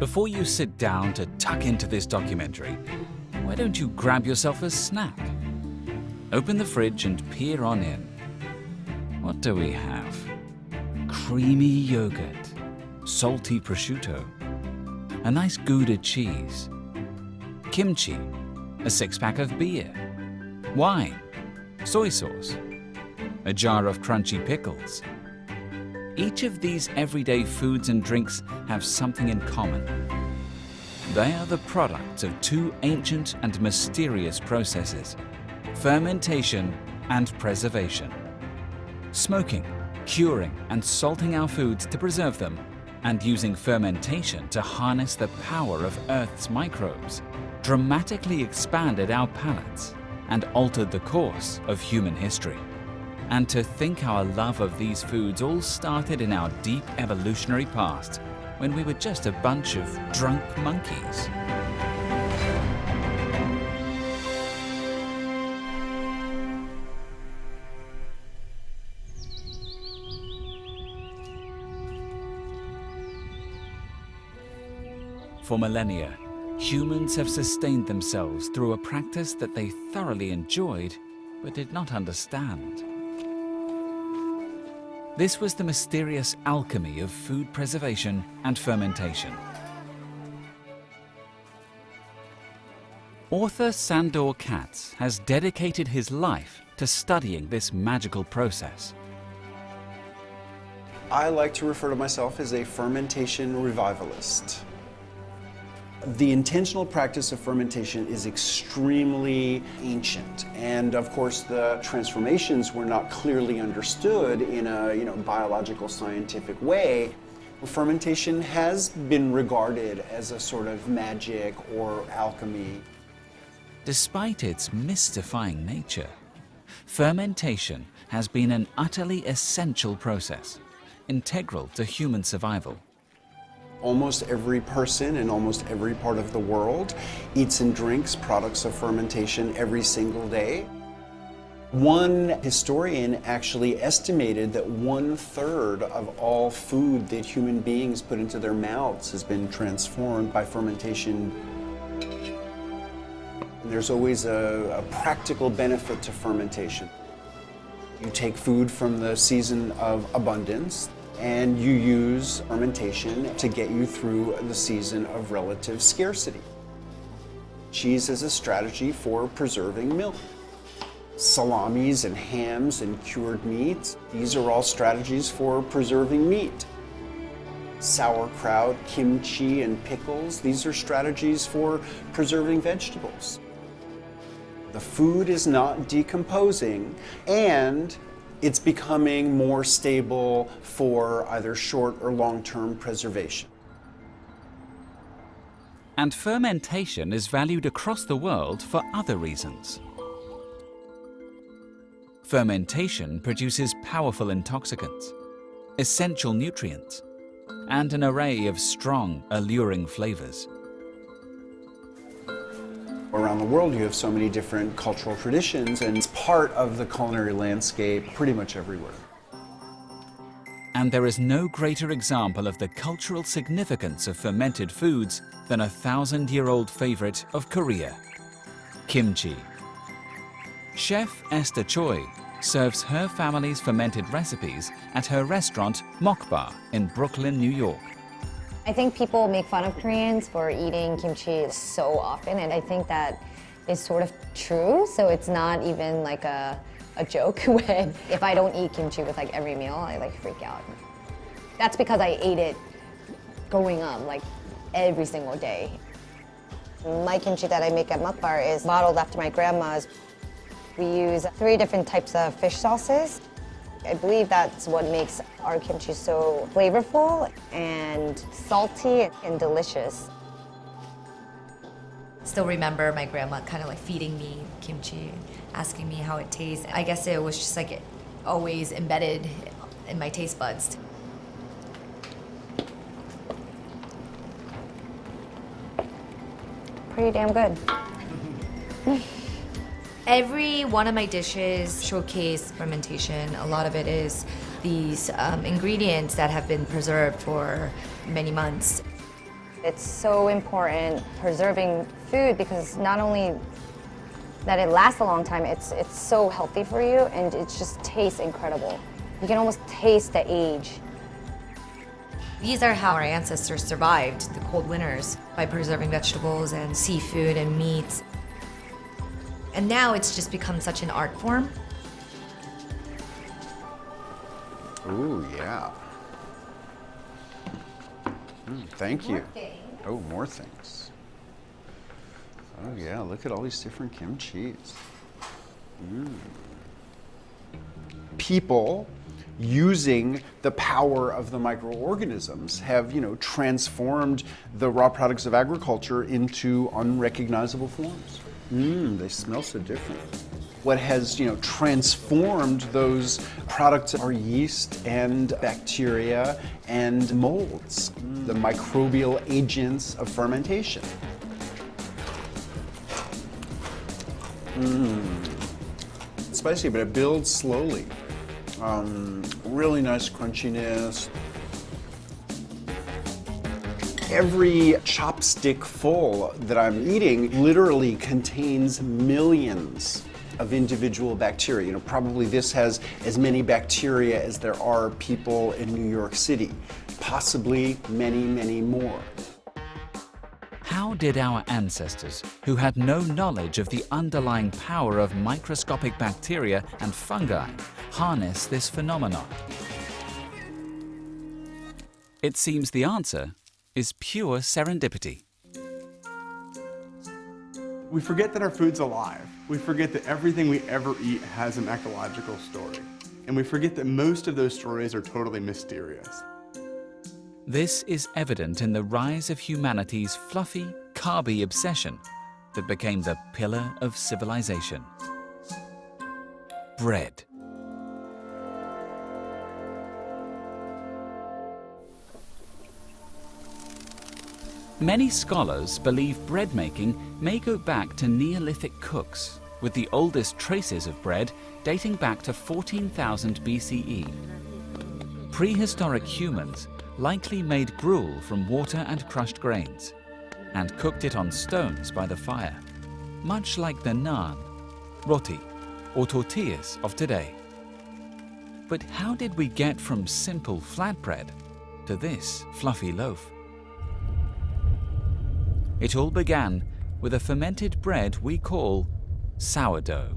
Before you sit down to tuck into this documentary, why don't you grab yourself a snack? Open the fridge and peer on in. What do we have? Creamy yogurt, salty prosciutto, a nice Gouda cheese, kimchi, a six-pack of beer, wine, soy sauce, a jar of crunchy pickles. Each of these everyday foods and drinks have something in common. They are the product of two ancient and mysterious processes: fermentation and preservation. Smoking, curing, and salting our foods to preserve them, and using fermentation to harness the power of Earth's microbes, dramatically expanded our palates and altered the course of human history. And to think our love of these foods all started in our deep evolutionary past, when we were just a bunch of drunk monkeys. For millennia, humans have sustained themselves through a practice that they thoroughly enjoyed but did not understand. This was the mysterious alchemy of food preservation and fermentation. Author Sandor Katz has dedicated his life to studying this magical process. I like to refer to myself as a fermentation revivalist. The intentional practice of fermentation is extremely ancient, and of course the transformations were not clearly understood in a biological scientific way. Fermentation has been regarded as a sort of magic or alchemy. Despite its mystifying nature, fermentation has been an utterly essential process, integral to human survival. Almost every person in almost every part of the world eats and drinks products of fermentation every single day. One historian actually estimated that 1/3 of all food that human beings put into their mouths has been transformed by fermentation. There's always a practical benefit to fermentation. You take food from the season of abundance, and you use fermentation to get you through the season of relative scarcity. Cheese is a strategy for preserving milk. Salamis and hams and cured meats, these are all strategies for preserving meat. Sauerkraut, kimchi, and pickles, these are strategies for preserving vegetables. The food is not decomposing, and it's becoming more stable for either short or long-term preservation. And fermentation is valued across the world for other reasons. Fermentation produces powerful intoxicants, essential nutrients, and an array of strong, alluring flavors. Around the world, you have so many different cultural traditions, and it's part of the culinary landscape pretty much everywhere. And there is no greater example of the cultural significance of fermented foods than a 1,000-year-old favorite of Korea, kimchi. Chef Esther Choi serves her family's fermented recipes at her restaurant Mokbar in Brooklyn, New York. I think people make fun of Koreans for eating kimchi so often, and I think that is sort of true, so it's not even like a joke when if I don't eat kimchi with like every meal, I like freak out. That's because I ate it growing up like every single day. My kimchi that I make at Mukbar is modeled after my grandma's. We use 3 different types of fish sauces. I believe that's what makes our kimchi so flavorful and salty and delicious. Still remember my grandma kind of like feeding me kimchi, asking me how it tastes. I guess it was just like always embedded in my taste buds. Pretty damn good. Every one of my dishes showcase fermentation. A lot of it is these ingredients that have been preserved for many months. It's so important preserving food because not only that it lasts a long time, it's so healthy for you and it just tastes incredible. You can almost taste the age. These are how our ancestors survived the cold winters, by preserving vegetables and seafood and meats. And now it's just become such an art form. Ooh, yeah. Thank you. Oh, more things. Oh, yeah, look at all these different kimchis. People using the power of the microorganisms have, transformed the raw products of agriculture into unrecognizable forms. They smell so different. What has, transformed those products are yeast and bacteria and molds, the microbial agents of fermentation. It's spicy, but it builds slowly. Really nice crunchiness. Every chopstick full that I'm eating literally contains millions of individual bacteria. Probably this has as many bacteria as there are people in New York City, possibly many, many more. How did our ancestors, who had no knowledge of the underlying power of microscopic bacteria and fungi, harness this phenomenon? It seems the answer is pure serendipity. We forget that our food's alive. We forget that everything we ever eat has an ecological story. And we forget that most of those stories are totally mysterious. This is evident in the rise of humanity's fluffy, carby obsession that became the pillar of civilization. Bread. Many scholars believe bread making may go back to Neolithic cooks, with the oldest traces of bread dating back to 14,000 BCE. Prehistoric humans likely made gruel from water and crushed grains, and cooked it on stones by the fire, much like the naan, roti, or tortillas of today. But how did we get from simple flatbread to this fluffy loaf? It all began with a fermented bread we call sourdough.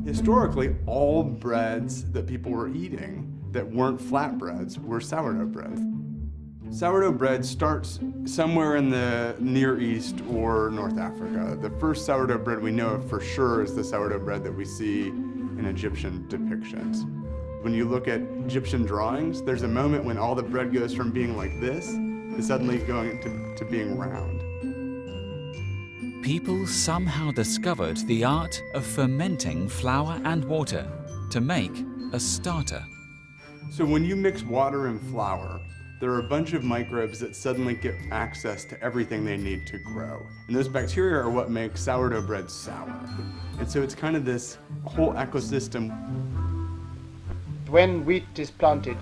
Historically, all breads that people were eating that weren't flatbreads were sourdough breads. Sourdough bread starts somewhere in the Near East or North Africa. The first sourdough bread we know of for sure is the sourdough bread that we see in Egyptian depictions. When you look at Egyptian drawings, there's a moment when all the bread goes from being like this to suddenly going to being round. People somehow discovered the art of fermenting flour and water to make a starter. So when you mix water and flour, there are a bunch of microbes that suddenly get access to everything they need to grow. And those bacteria are what make sourdough bread sour. And so it's kind of this whole ecosystem. When wheat is planted,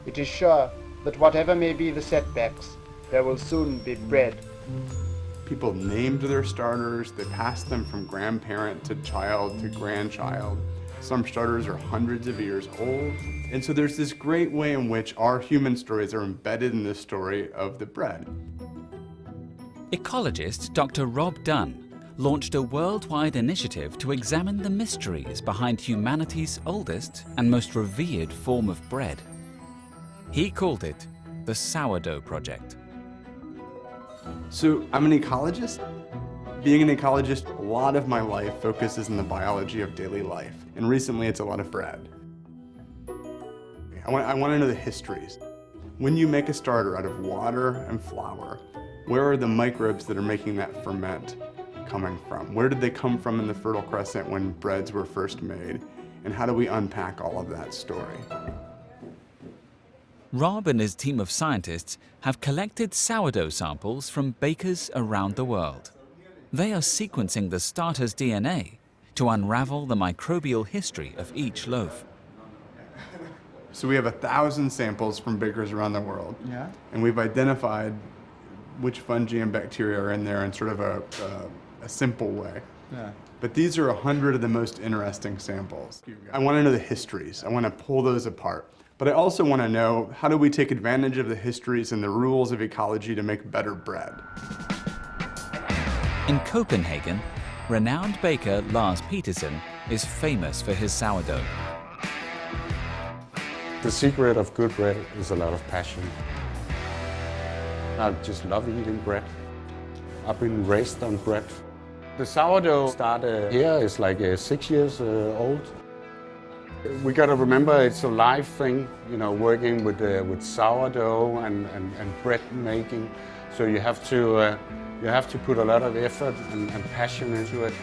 it is sure that whatever may be the setbacks, there will soon be bread. People named their starters, they passed them from grandparent to child to grandchild. Some starters are hundreds of years old. And so there's this great way in which our human stories are embedded in the story of the bread. Ecologist Dr. Rob Dunn launched a worldwide initiative to examine the mysteries behind humanity's oldest and most revered form of bread. He called it the Sourdough Project. So I'm an ecologist. Being an ecologist, a lot of my life focuses on the biology of daily life. And recently it's a lot of bread. I want to know the histories. When you make a starter out of water and flour, where are the microbes that are making that ferment coming from? Where did they come from in the Fertile Crescent when breads were first made? And how do we unpack all of that story? Rob and his team of scientists have collected sourdough samples from bakers around the world. They are sequencing the starter's DNA to unravel the microbial history of each loaf. So we have 1,000 samples from bakers around the world. Yeah. And we've identified which fungi and bacteria are in there in sort of a simple way. Yeah. But these are 100 of the most interesting samples. I want to know the histories. I want to pull those apart. But I also want to know, how do we take advantage of the histories and the rules of ecology to make better bread? In Copenhagen, renowned baker Lars Petersen is famous for his sourdough. The secret of good bread is a lot of passion. I just love eating bread. I've been raised on bread. The sourdough started here is like 6 years old. We got to remember it's a live thing, you know, working with sourdough and bread making. So you have to put a lot of effort and passion into it.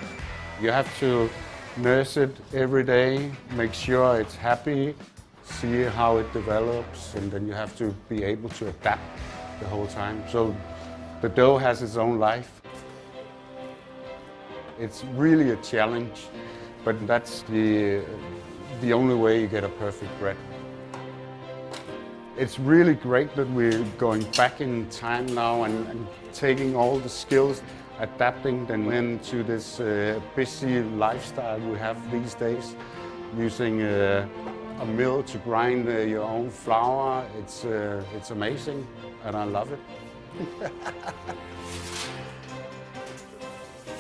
You have to nurse it every day, make sure it's happy, see how it develops, and then you have to be able to adapt the whole time. So the dough has its own life. It's really a challenge, but that's the only way you get a perfect bread. It's really great that we're going back in time now and taking all the skills, adapting them into this busy lifestyle we have these days, using a mill to grind your own flour. It's amazing, and I love it.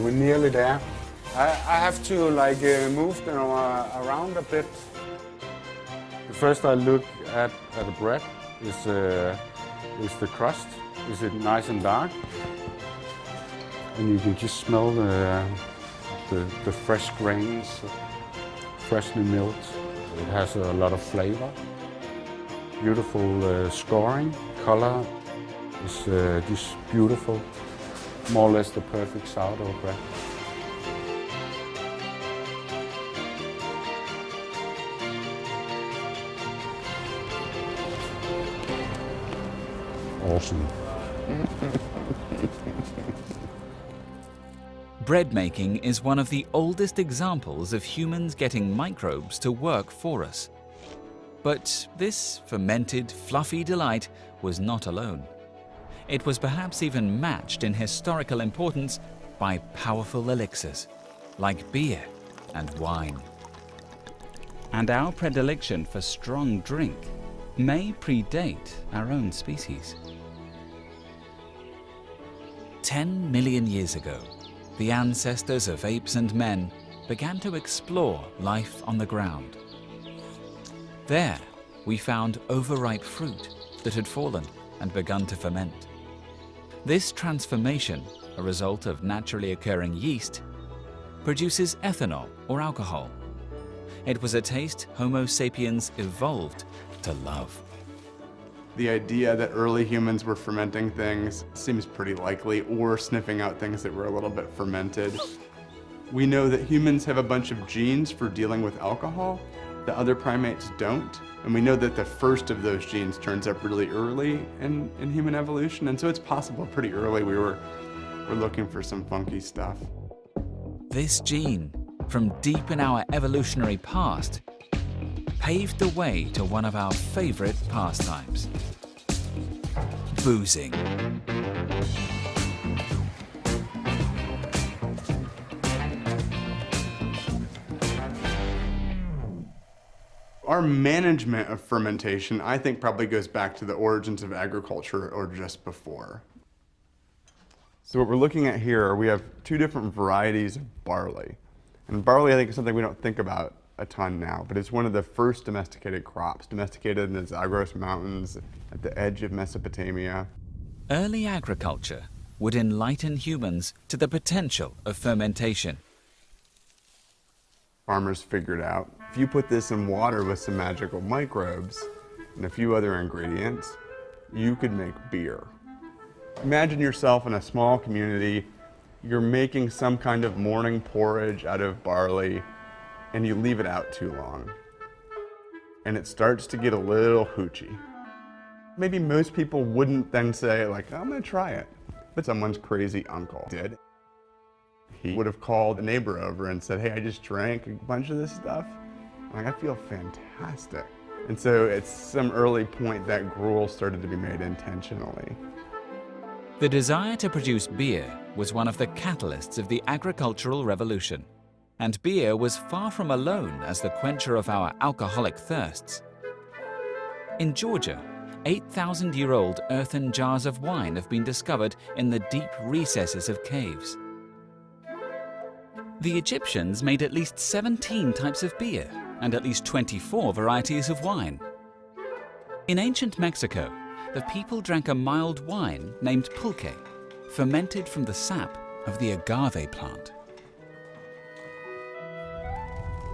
We're nearly there. I have to move them around a bit. First I look at the bread. Is the crust? Is it nice and dark? And you can just smell the fresh grains, freshly milled. It has a lot of flavor. Beautiful scoring, color is just beautiful. More or less the perfect sourdough bread. Awesome. Bread making is one of the oldest examples of humans getting microbes to work for us. But this fermented, fluffy delight was not alone. It was perhaps even matched in historical importance by powerful elixirs, like beer and wine. And our predilection for strong drink may predate our own species. 10 million years ago, the ancestors of apes and men began to explore life on the ground. There, we found overripe fruit that had fallen and begun to ferment. This transformation, a result of naturally occurring yeast, produces ethanol or alcohol. It was a taste Homo sapiens evolved to love. The idea that early humans were fermenting things seems pretty likely, or sniffing out things that were a little bit fermented. We know that humans have a bunch of genes for dealing with alcohol that other primates don't. And we know that the first of those genes turns up really early in human evolution. And so it's possible pretty early we're looking for some funky stuff. This gene, from deep in our evolutionary past, paved the way to one of our favorite pastimes: boozing. Our management of fermentation, I think, probably goes back to the origins of agriculture or just before. So what we're looking at here, we have two different varieties of barley. And barley, I think, is something we don't think about a ton now, but it's one of the first domesticated crops, domesticated in the Zagros Mountains at the edge of Mesopotamia. Early agriculture would enlighten humans to the potential of fermentation. Farmers figured out, if you put this in water with some magical microbes and a few other ingredients, you could make beer. Imagine yourself in a small community, you're making some kind of morning porridge out of barley, and you leave it out too long. And it starts to get a little hoochie. Maybe most people wouldn't then say, I'm gonna try it. But someone's crazy uncle did. He would have called a neighbor over and said, hey, I just drank a bunch of this stuff. I feel fantastic. And so at some early point, that gruel started to be made intentionally. The desire to produce beer was one of the catalysts of the agricultural revolution, and beer was far from alone as the quencher of our alcoholic thirsts. In Georgia, 8,000-year-old earthen jars of wine have been discovered in the deep recesses of caves. The Egyptians made at least 17 types of beer and at least 24 varieties of wine. In ancient Mexico, the people drank a mild wine named pulque, fermented from the sap of the agave plant.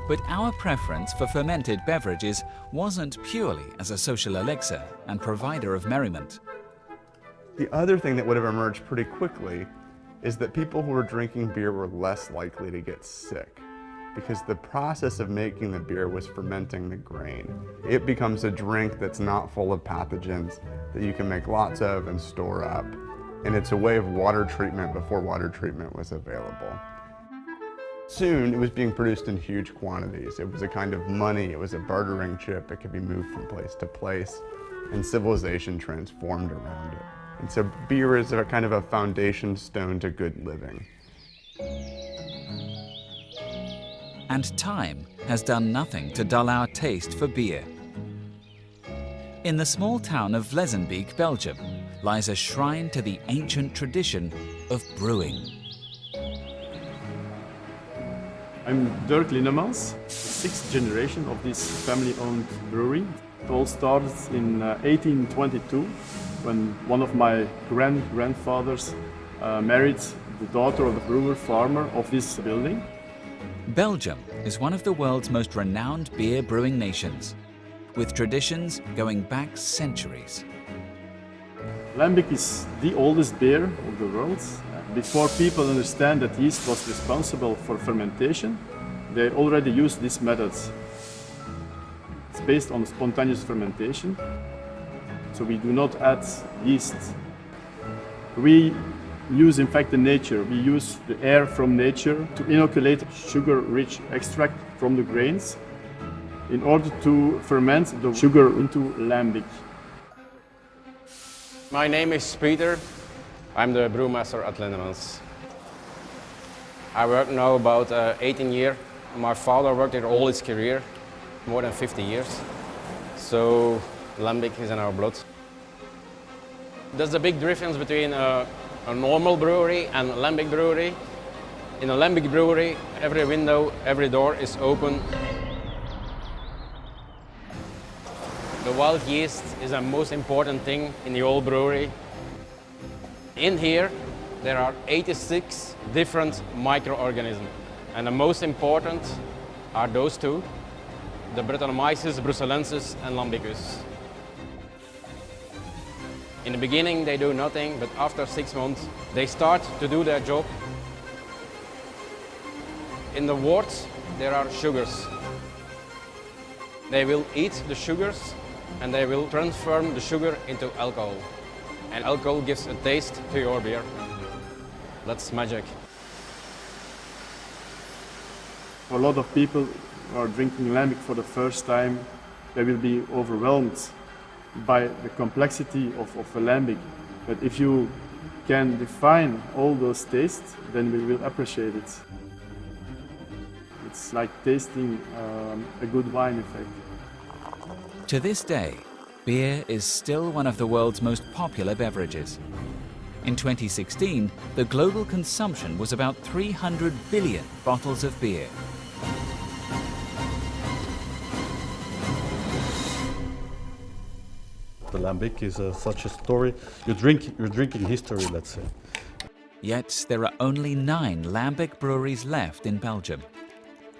But our preference for fermented beverages wasn't purely as a social elixir and provider of merriment. The other thing that would have emerged pretty quickly is that people who were drinking beer were less likely to get sick, because the process of making the beer was fermenting the grain. It becomes a drink that's not full of pathogens, that you can make lots of and store up. And it's a way of water treatment before water treatment was available. Soon, it was being produced in huge quantities. It was a kind of money, it was a bartering chip. It could be moved from place to place, and civilization transformed around it. And so beer is a kind of a foundation stone to good living. And time has done nothing to dull our taste for beer. In the small town of Vlezenbeek, Belgium, lies a shrine to the ancient tradition of brewing. I'm Dirk Linnemans, sixth generation of this family-owned brewery. It all started in 1822 when one of my grandfathers married the daughter of the brewer farmer of this building. Belgium is one of the world's most renowned beer brewing nations, with traditions going back centuries. Lambic is the oldest beer of the world. Before people understand that yeast was responsible for fermentation, they already used these methods. It's based on spontaneous fermentation, so we do not add yeast. We use, in fact, the nature. We use the air from nature to inoculate sugar-rich extract from the grains in order to ferment the sugar into lambic. My name is Peter. I'm the brewmaster at Linnemans. I work now about 18 years. My father worked here all his career, more than 50 years. So lambic is in our blood. There's a big difference between a normal brewery and a lambic brewery. In a lambic brewery, every window, every door is open. The wild yeast is the most important thing in the whole brewery. In here, there are 86 different microorganisms. And the most important are those two, the Brettanomyces bruxellensis and Lambicus. In the beginning, they do nothing, but after 6 months, they start to do their job. In the worts, there are sugars. They will eat the sugars and they will transform the sugar into alcohol. And alcohol gives a taste to your beer. That's magic. For a lot of people who are drinking lambic for the first time, they will be overwhelmed by the complexity of a lambic. But if you can define all those tastes, then we will appreciate it. It's like tasting a good wine, in fact. To this day, beer is still one of the world's most popular beverages. In 2016, the global consumption was about 300 billion bottles of beer. The lambic is such a story. You're drinking history, let's say. Yet there are only 9 lambic breweries left in Belgium.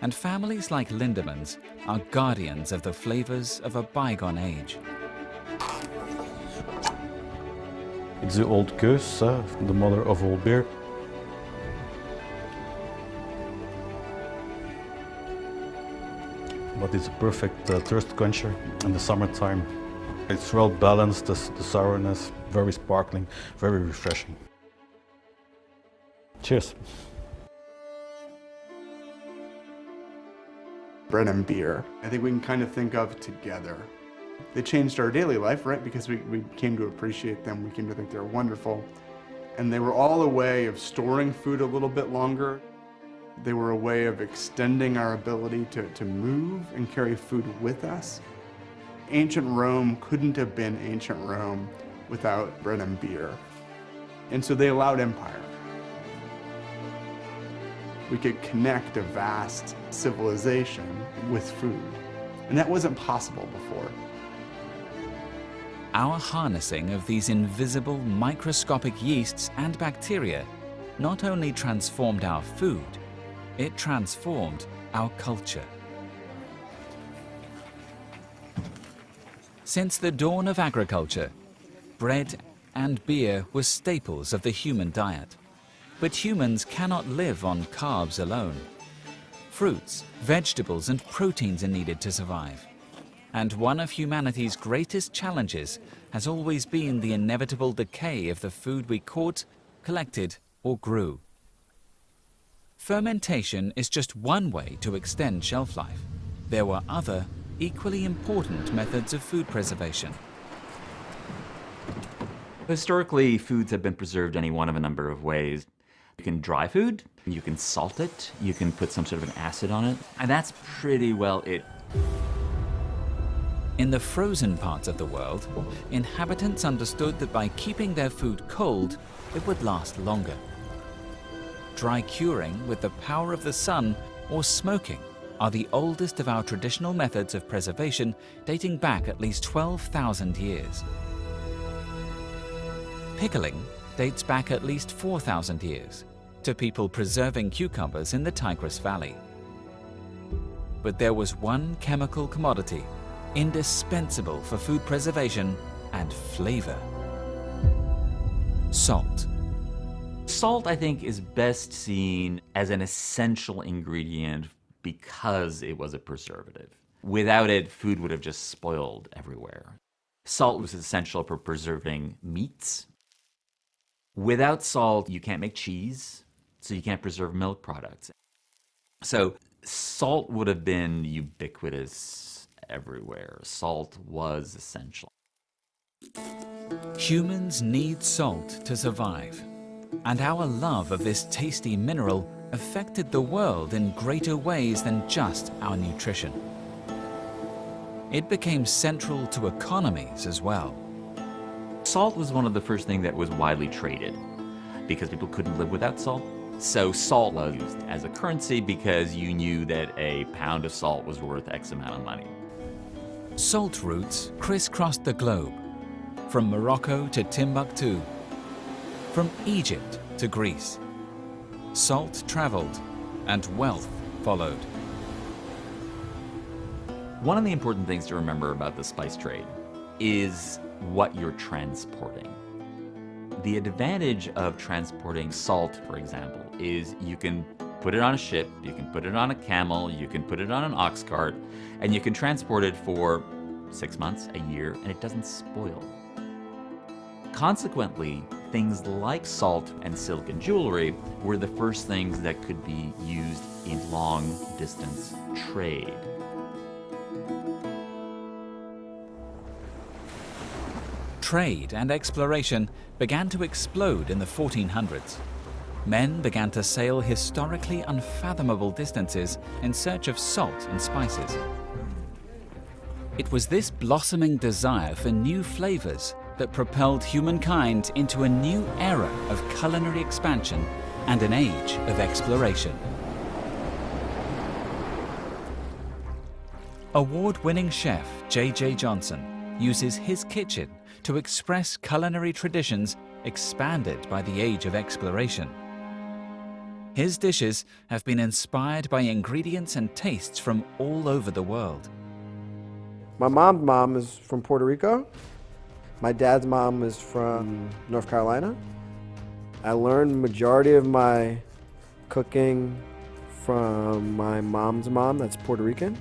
And families like Lindemans are guardians of the flavors of a bygone age. It's the old Keus, the mother of all beer. But it's a perfect thirst quencher in the summertime. It's well balanced, the sourness, very sparkling, very refreshing. Cheers. Bread and beer, I think we can kind of think of together. They changed our daily life, right? Because we came to appreciate them, we came to think they were wonderful. And they were all a way of storing food a little bit longer. They were a way of extending our ability to move and carry food with us. Ancient Rome couldn't have been ancient Rome without bread and beer. And so they allowed empire. We could connect a vast civilization with food. And that wasn't possible before. Our harnessing of these invisible microscopic yeasts and bacteria not only transformed our food, it transformed our culture. Since the dawn of agriculture, bread and beer were staples of the human diet. But humans cannot live on carbs alone. Fruits, vegetables, and proteins are needed to survive. And one of humanity's greatest challenges has always been the inevitable decay of the food we caught, collected, or grew. Fermentation is just one way to extend shelf life. There were other, equally important methods of food preservation. Historically, foods have been preserved any one of a number of ways. You can dry food, you can salt it, you can put some sort of an acid on it, and that's pretty well it. In the frozen parts of the world, inhabitants understood that by keeping their food cold, it would last longer. Dry curing with the power of the sun or smoking are the oldest of our traditional methods of preservation, dating back at least 12,000 years. Pickling dates back at least 4,000 years, to people preserving cucumbers in the Tigris Valley. But there was one chemical commodity indispensable for food preservation and flavor: salt. Salt, I think, is best seen as an essential ingredient because it was a preservative. Without it, food would have just spoiled everywhere. Salt was essential for preserving meats. Without salt, you can't make cheese, so you can't preserve milk products. So salt would have been ubiquitous everywhere. Salt was essential. Humans need salt to survive, and our love of this tasty mineral affected the world in greater ways than just our nutrition. It became central to economies as well. Salt was one of the first things that was widely traded because people couldn't live without salt. So salt was used as a currency because you knew that a pound of salt was worth X amount of money. Salt routes crisscrossed the globe, from Morocco to Timbuktu, from Egypt to Greece. Salt traveled, and wealth followed. One of the important things to remember about the spice trade is what you're transporting. The advantage of transporting salt, for example, is you can put it on a ship, you can put it on a camel, you can put it on an ox cart, and you can transport it for 6 months, a year, and it doesn't spoil. Consequently, things like salt and silk and jewelry were the first things that could be used in long-distance trade. Trade and exploration began to explode in the 1400s. Men began to sail historically unfathomable distances in search of salt and spices. It was this blossoming desire for new flavors that propelled humankind into a new era of culinary expansion and an age of exploration. Award-winning chef J.J. Johnson uses his kitchen to express culinary traditions expanded by the age of exploration. His dishes have been inspired by ingredients and tastes from all over the world. My mom's mom is from Puerto Rico. My dad's mom is from North Carolina. I learned majority of my cooking from my mom's mom, that's Puerto Rican.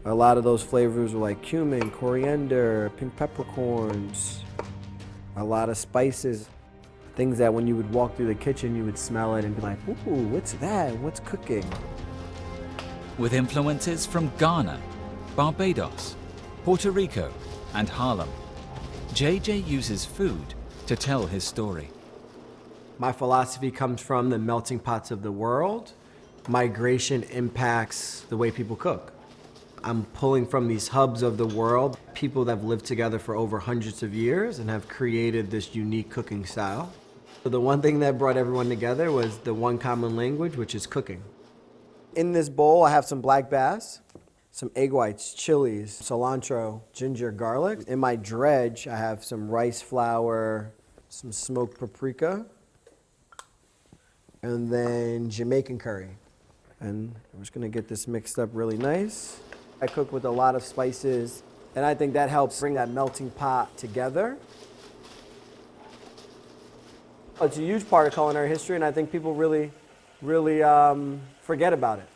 A lot of those flavors were like cumin, coriander, pink peppercorns, a lot of spices. Things that when you would walk through the kitchen, you would smell it and be like, ooh, what's that? What's cooking? With influences from Ghana, Barbados, Puerto Rico, and Harlem, JJ uses food to tell his story. My philosophy comes from the melting pots of the world. Migration impacts the way people cook. I'm pulling from these hubs of the world, people that have lived together for over hundreds of years and have created this unique cooking style. So the one thing that brought everyone together was the one common language, which is cooking. In this bowl, I have some black bass, some egg whites, chilies, cilantro, ginger, garlic. In my dredge, I have some rice flour, some smoked paprika, and then Jamaican curry. And I'm just gonna get this mixed up really nice. I cook with a lot of spices, and I think that helps bring that melting pot together. It's a huge part of culinary history, and I think people really forget about it.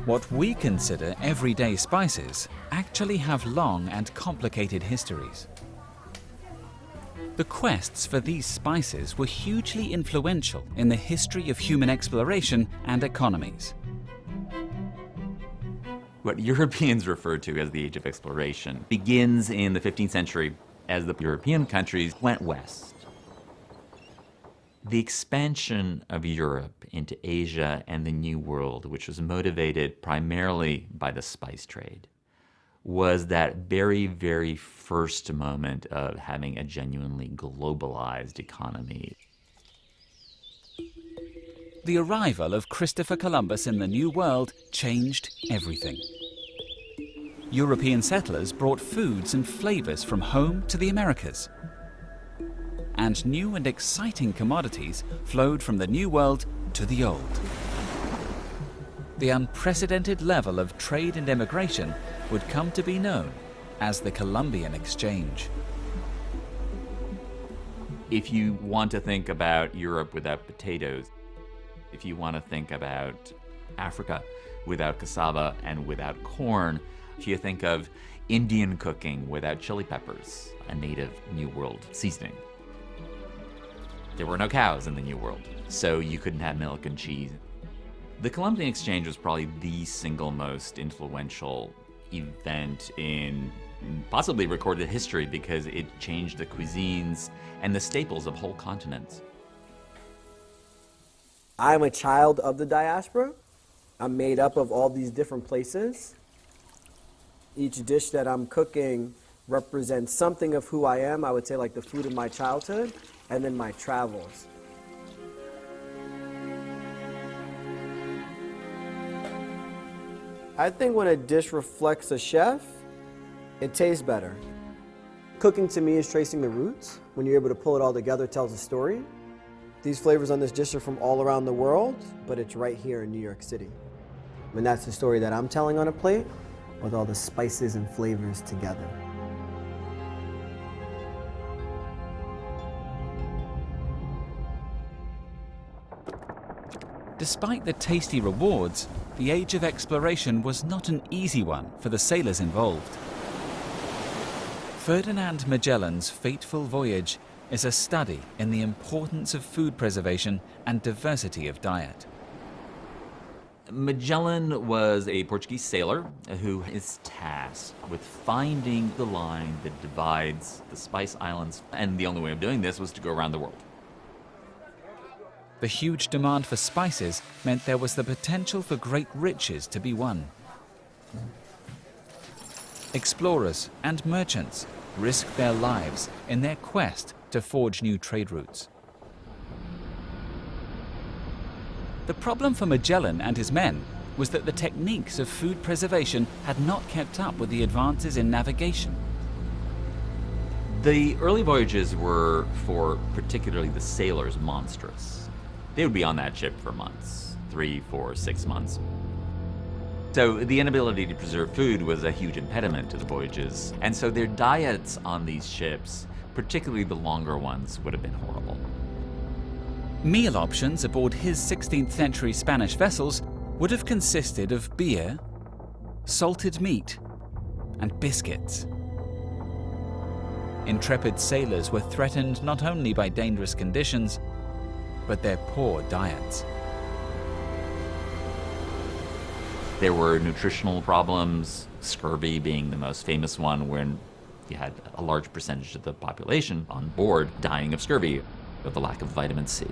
What we consider everyday spices actually have long and complicated histories. The quests for these spices were hugely influential in the history of human exploration and economies. What Europeans refer to as the Age of Exploration begins in the 15th century as the European countries went west. The expansion of Europe into Asia and the New World, which was motivated primarily by the spice trade, was that very, very first moment of having a genuinely globalized economy. The arrival of Christopher Columbus in the New World changed everything. European settlers brought foods and flavors from home to the Americas. And new and exciting commodities flowed from the New World to the Old. The unprecedented level of trade and immigration would come to be known as the Columbian Exchange. If you want to think about Europe without potatoes, if you want to think about Africa without cassava and without corn, if you think of Indian cooking without chili peppers, a native New World seasoning. There were no cows in the New World, so you couldn't have milk and cheese. The Columbian Exchange was probably the single most influential event in possibly recorded history because it changed the cuisines and the staples of whole continents. I'm a child of the diaspora. I'm made up of all these different places. Each dish that I'm cooking represents something of who I am. I would say like the food of my childhood and then my travels. I think when a dish reflects a chef, it tastes better. Cooking to me is tracing the roots. When you're able to pull it all together, it tells a story. These flavors on this dish are from all around the world, but it's right here in New York City. And that's the story that I'm telling on a plate with all the spices and flavors together. Despite the tasty rewards, the Age of Exploration was not an easy one for the sailors involved. Ferdinand Magellan's fateful voyage is a study in the importance of food preservation and diversity of diet. Magellan was a Portuguese sailor who is tasked with finding the line that divides the Spice Islands, and the only way of doing this was to go around the world. The huge demand for spices meant there was the potential for great riches to be won. Explorers and merchants risked their lives in their quest to forge new trade routes. The problem for Magellan and his men was that the techniques of food preservation had not kept up with the advances in navigation. The early voyages were, for particularly the sailors, monstrous. They would be on that ship for months, 3, 4, 6 months. So the inability to preserve food was a huge impediment to the voyages, and so their diets on these ships, particularly the longer ones, would have been horrible. Meal options aboard his 16th century Spanish vessels would have consisted of beer, salted meat, and biscuits. Intrepid sailors were threatened not only by dangerous conditions, but their poor diets. There were nutritional problems, scurvy being the most famous one, when you had a large percentage of the population on board dying of scurvy, of the lack of vitamin C.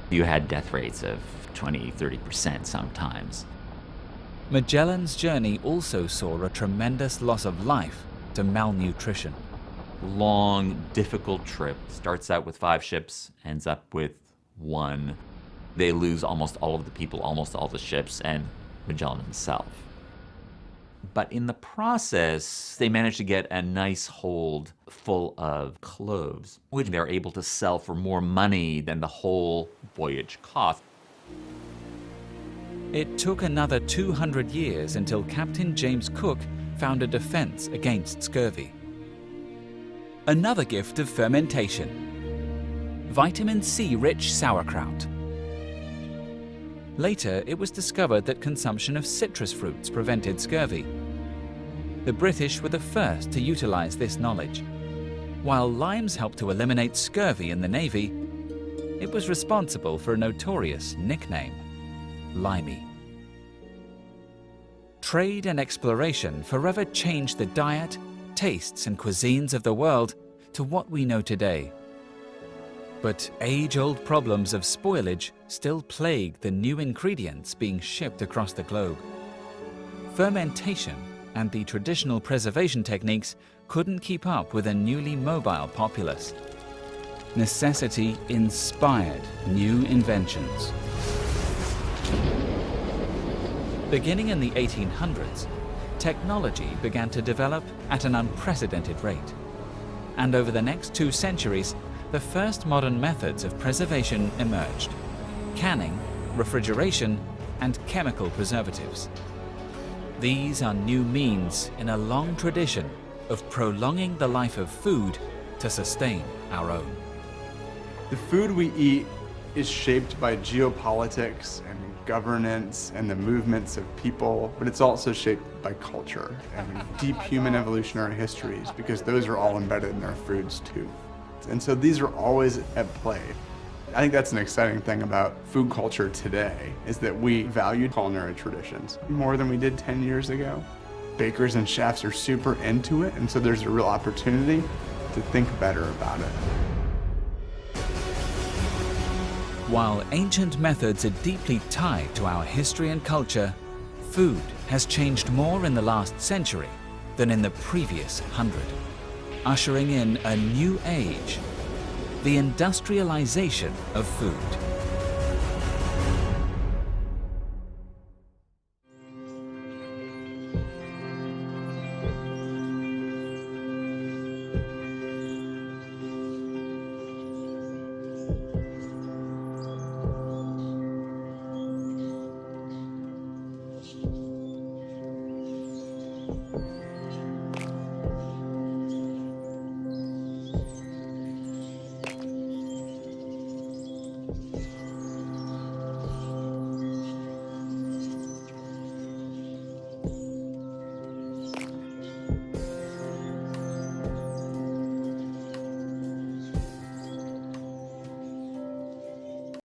You had death rates of 20, 30% sometimes. Magellan's journey also saw a tremendous loss of life to malnutrition. Long, difficult trip. Starts out with 5 ships, ends up with 1. They lose almost all of the people, almost all the ships, and Magellan himself. But in the process, they managed to get a nice hold full of cloves, which they're able to sell for more money than the whole voyage cost. It took another 200 years until Captain James Cook found a defense against scurvy. Another gift of fermentation: vitamin C-rich sauerkraut. Later, it was discovered that consumption of citrus fruits prevented scurvy. The British were the first to utilize this knowledge. While limes helped to eliminate scurvy in the Navy, it was responsible for a notorious nickname: limey. Trade and exploration forever changed the diet, tastes, and cuisines of the world to what we know today. But age-old problems of spoilage still plague the new ingredients being shipped across the globe. Fermentation and the traditional preservation techniques couldn't keep up with a newly mobile populace. Necessity inspired new inventions. Beginning in the 1800s, technology began to develop at an unprecedented rate. And over the next 2 centuries, the first modern methods of preservation emerged: canning, refrigeration, and chemical preservatives. These are new means in a long tradition of prolonging the life of food to sustain our own. The food we eat is shaped by geopolitics and governance and the movements of people, but it's also shaped by culture and deep human evolutionary histories, because those are all embedded in our foods too. And so these are always at play. I think that's an exciting thing about food culture today, is that we value culinary traditions more than we did 10 years ago. Bakers and chefs are super into it, and so there's a real opportunity to think better about it. While ancient methods are deeply tied to our history and culture, food has changed more in the last century than in the previous 100, ushering in a new age: the industrialization of food.